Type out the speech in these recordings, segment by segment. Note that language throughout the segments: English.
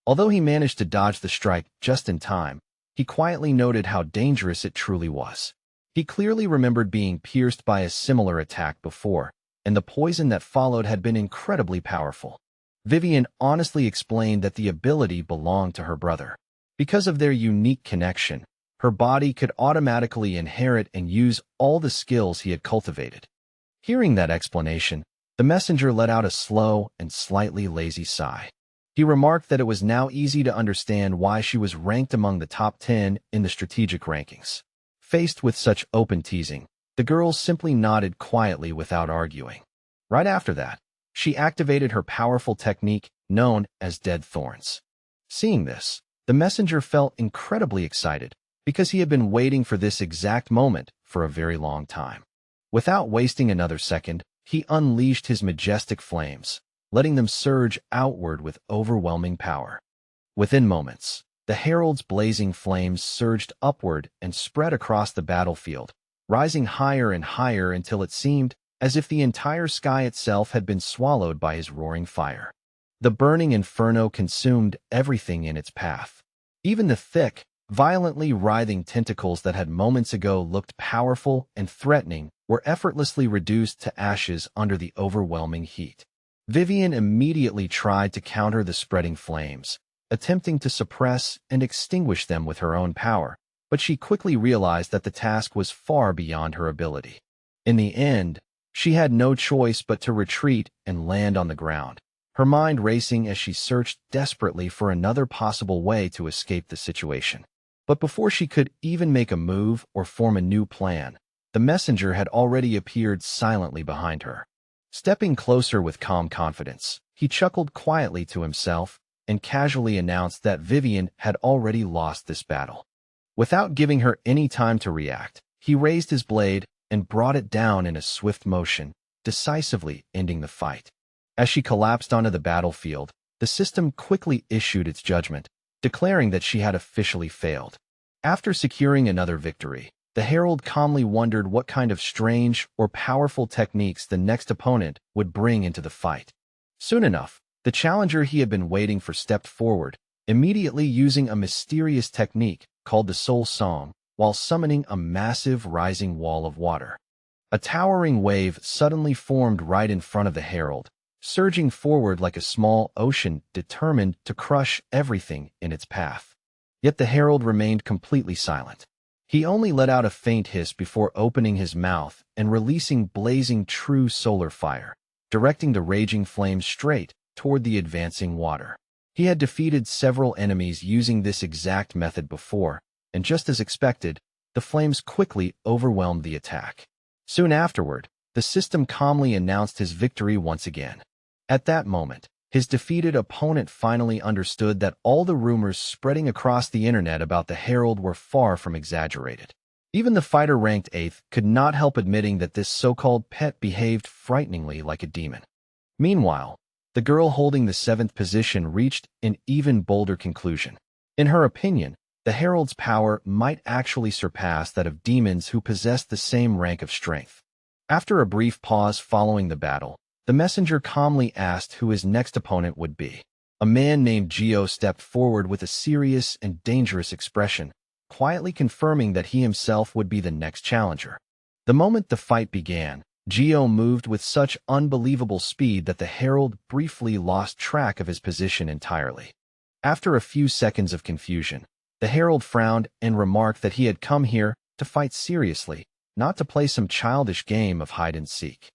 Although he managed to dodge the strike just in time, he quietly noted how dangerous it truly was. He clearly remembered being pierced by a similar attack before, and the poison that followed had been incredibly powerful. Vivian honestly explained that the ability belonged to her brother. Because of their unique connection, her body could automatically inherit and use all the skills he had cultivated. Hearing that explanation, the messenger let out a slow and slightly lazy sigh. He remarked that it was now easy to understand why she was ranked among the top 10 in the strategic rankings. Faced with such open teasing, the girl simply nodded quietly without arguing. Right after that, she activated her powerful technique known as Dead Thorns. Seeing this, the messenger felt incredibly excited because he had been waiting for this exact moment for a very long time. Without wasting another second, he unleashed his majestic flames, letting them surge outward with overwhelming power. Within moments, the herald's blazing flames surged upward and spread across the battlefield, rising higher and higher until it seemed as if the entire sky itself had been swallowed by his roaring fire. The burning inferno consumed everything in its path. Even the thick, violently writhing tentacles that had moments ago looked powerful and threatening were effortlessly reduced to ashes under the overwhelming heat. Vivian immediately tried to counter the spreading flames, attempting to suppress and extinguish them with her own power, but she quickly realized that the task was far beyond her ability. In the end, she had no choice but to retreat and land on the ground, her mind racing as she searched desperately for another possible way to escape the situation. But before she could even make a move or form a new plan, the messenger had already appeared silently behind her. Stepping closer with calm confidence, he chuckled quietly to himself and casually announced that Vivian had already lost this battle. Without giving her any time to react, he raised his blade and brought it down in a swift motion, decisively ending the fight. As she collapsed onto the battlefield, the system quickly issued its judgment, declaring that she had officially failed. After securing another victory, the herald calmly wondered what kind of strange or powerful techniques the next opponent would bring into the fight. Soon enough, the challenger he had been waiting for stepped forward, immediately using a mysterious technique called the Soul Song, while summoning a massive rising wall of water. A towering wave suddenly formed right in front of the herald, surging forward like a small ocean determined to crush everything in its path. Yet the herald remained completely silent. He only let out a faint hiss before opening his mouth and releasing blazing true solar fire, directing the raging flames straight toward the advancing water. He had defeated several enemies using this exact method before, and just as expected, the flames quickly overwhelmed the attack. Soon afterward, the system calmly announced his victory once again. At that moment, his defeated opponent finally understood that all the rumors spreading across the internet about the herald were far from exaggerated. Even the fighter ranked 8th could not help admitting that this so-called pet behaved frighteningly like a demon. Meanwhile, the girl holding the 7th position reached an even bolder conclusion. In her opinion, the herald's power might actually surpass that of demons who possessed the same rank of strength. After a brief pause following the battle, the messenger calmly asked who his next opponent would be. A man named Geo stepped forward with a serious and dangerous expression, quietly confirming that he himself would be the next challenger. The moment the fight began, Geo moved with such unbelievable speed that the herald briefly lost track of his position entirely. After a few seconds of confusion, the herald frowned and remarked that he had come here to fight seriously, not to play some childish game of hide-and-seek.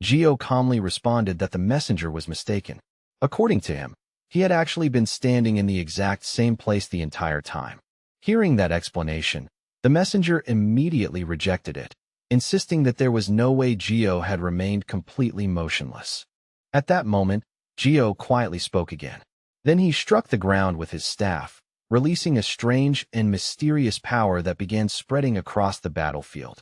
Geo calmly responded that the messenger was mistaken. According to him, he had actually been standing in the exact same place the entire time. Hearing that explanation, the messenger immediately rejected it, insisting that there was no way Geo had remained completely motionless. At that moment, Geo quietly spoke again. Then he struck the ground with his staff, releasing a strange and mysterious power that began spreading across the battlefield.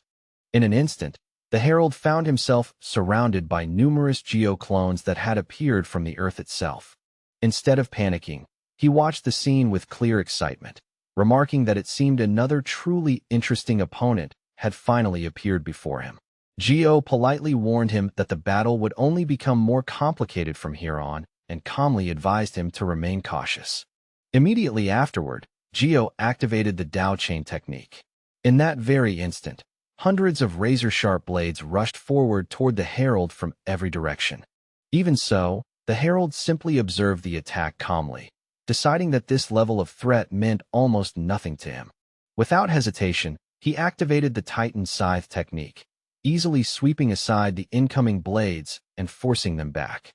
In an instant, the herald found himself surrounded by numerous Geo-clones that had appeared from the Earth itself. Instead of panicking, he watched the scene with clear excitement, remarking that it seemed another truly interesting opponent had finally appeared before him. Geo politely warned him that the battle would only become more complicated from here on and calmly advised him to remain cautious. Immediately afterward, Geo activated the Dao chain technique. In that very instant, hundreds of razor-sharp blades rushed forward toward the herald from every direction. Even so, the herald simply observed the attack calmly, deciding that this level of threat meant almost nothing to him. Without hesitation, he activated the Titan Scythe technique, easily sweeping aside the incoming blades and forcing them back.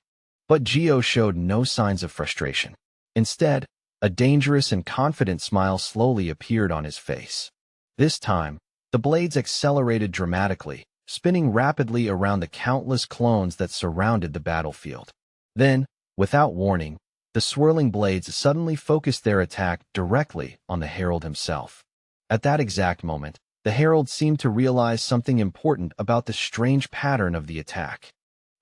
But Geo showed no signs of frustration. Instead, a dangerous and confident smile slowly appeared on his face. This time, the blades accelerated dramatically, spinning rapidly around the countless clones that surrounded the battlefield. Then, without warning, the swirling blades suddenly focused their attack directly on the herald himself. At that exact moment, the herald seemed to realize something important about the strange pattern of the attack.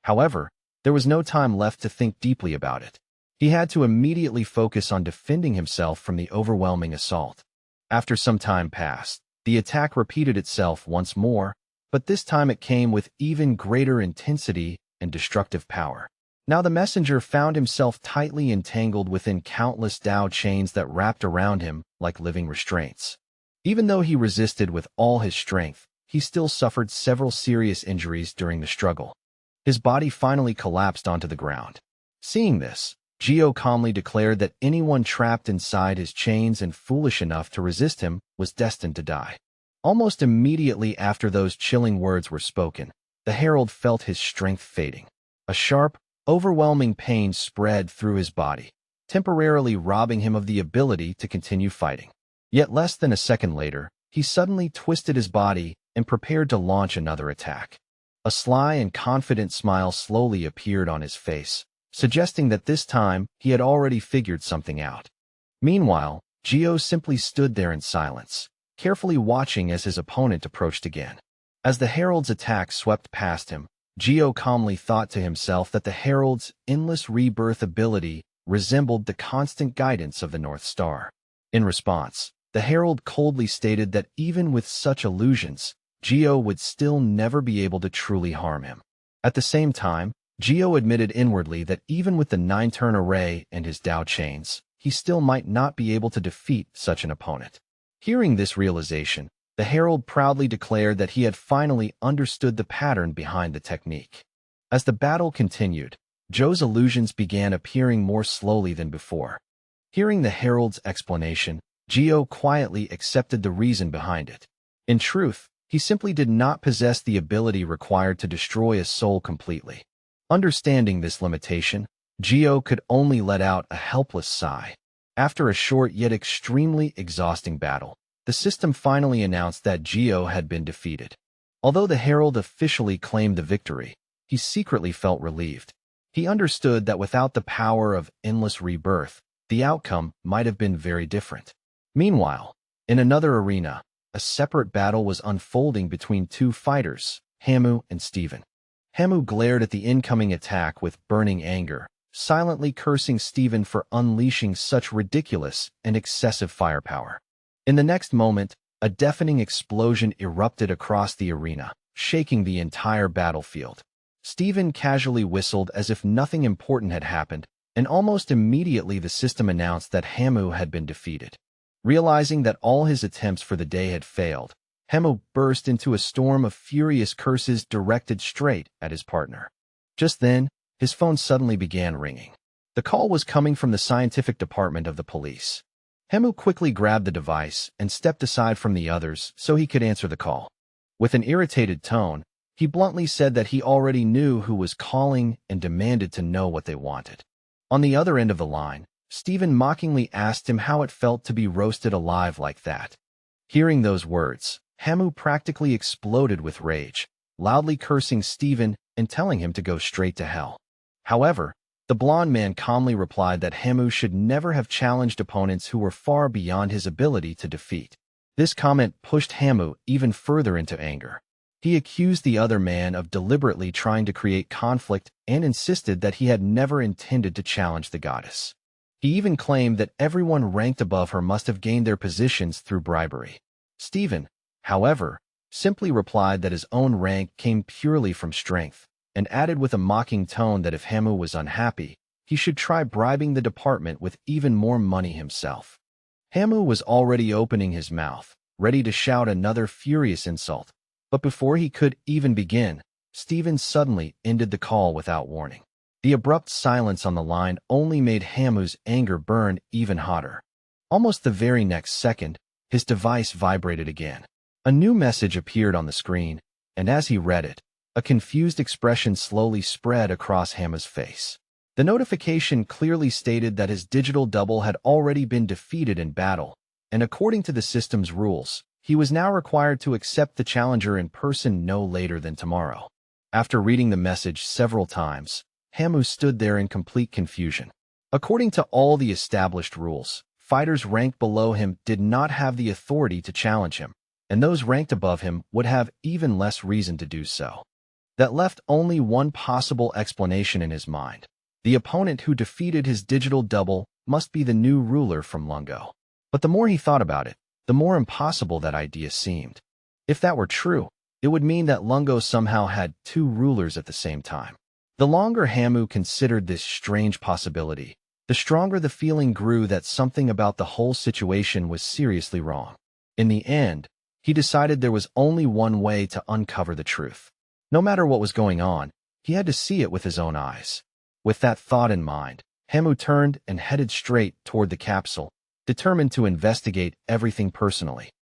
However, there was no time left to think deeply about it. He had to immediately focus on defending himself from the overwhelming assault. After some time passed, the attack repeated itself once more, but this time it came with even greater intensity and destructive power. Now the messenger found himself tightly entangled within countless Dao chains that wrapped around him like living restraints. Even though he resisted with all his strength, he still suffered several serious injuries during the struggle. His body finally collapsed onto the ground. Seeing this, Geo calmly declared that anyone trapped inside his chains and foolish enough to resist him was destined to die. Almost immediately after those chilling words were spoken, the herald felt his strength fading. A sharp, overwhelming pain spread through his body, temporarily robbing him of the ability to continue fighting. Yet less than a second later, he suddenly twisted his body and prepared to launch another attack. A sly and confident smile slowly appeared on his face, suggesting that this time he had already figured something out. Meanwhile, Geo simply stood there in silence, carefully watching as his opponent approached again. As the herald's attack swept past him, Geo calmly thought to himself that the herald's endless rebirth ability resembled the constant guidance of the North Star. In response, the herald coldly stated that even with such illusions, Geo would still never be able to truly harm him. At the same time, Geo admitted inwardly that even with the 9-turn array and his Dao chains, he still might not be able to defeat such an opponent. Hearing this realization, the herald proudly declared that he had finally understood the pattern behind the technique. As the battle continued, Joe's illusions began appearing more slowly than before. Hearing the herald's explanation, Geo quietly accepted the reason behind it. In truth, he simply did not possess the ability required to destroy a soul completely. Understanding this limitation, Geo could only let out a helpless sigh. After a short yet extremely exhausting battle, the system finally announced that Geo had been defeated. Although the herald officially claimed the victory, he secretly felt relieved. He understood that without the power of endless rebirth, the outcome might have been very different. Meanwhile, in another arena, a separate battle was unfolding between two fighters, Hamu and Steven. Hamu glared at the incoming attack with burning anger, silently cursing Steven for unleashing such ridiculous and excessive firepower. In the next moment, a deafening explosion erupted across the arena, shaking the entire battlefield. Steven casually whistled as if nothing important had happened, and almost immediately the system announced that Hamu had been defeated. Realizing that all his attempts for the day had failed, Hamu burst into a storm of furious curses directed straight at his partner. Just then, his phone suddenly began ringing. The call was coming from the scientific department of the police. Hamu quickly grabbed the device and stepped aside from the others so he could answer the call. With an irritated tone, he bluntly said that he already knew who was calling and demanded to know what they wanted. On the other end of the line, Steven mockingly asked him how it felt to be roasted alive like that. Hearing those words, Hamu practically exploded with rage, loudly cursing Steven and telling him to go straight to hell. However, the blonde man calmly replied that Hamu should never have challenged opponents who were far beyond his ability to defeat. This comment pushed Hamu even further into anger. He accused the other man of deliberately trying to create conflict and insisted that he had never intended to challenge the goddess. He even claimed that everyone ranked above her must have gained their positions through bribery. Steven, however, simply replied that his own rank came purely from strength, and added with a mocking tone that if Hamu was unhappy, he should try bribing the department with even more money himself. Hamu was already opening his mouth, ready to shout another furious insult, but before he could even begin, Steven suddenly ended the call without warning. The abrupt silence on the line only made Hamu's anger burn even hotter. Almost the very next second, his device vibrated again. A new message appeared on the screen, and as he read it, a confused expression slowly spread across Hamu's face. The notification clearly stated that his digital double had already been defeated in battle, and according to the system's rules, he was now required to accept the challenger in person no later than tomorrow. After reading the message several times, Hamu stood there in complete confusion. According to all the established rules, fighters ranked below him did not have the authority to challenge him, and those ranked above him would have even less reason to do so. That left only one possible explanation in his mind. The opponent who defeated his digital double must be the new ruler from Lungo. But the more he thought about it, the more impossible that idea seemed. If that were true, it would mean that Lungo somehow had two rulers at the same time. The longer Hamu considered this strange possibility, the stronger the feeling grew that something about the whole situation was seriously wrong. In the end, he decided there was only one way to uncover the truth. No matter what was going on, he had to see it with his own eyes. With that thought in mind, Hamu turned and headed straight toward the capsule, determined to investigate everything personally.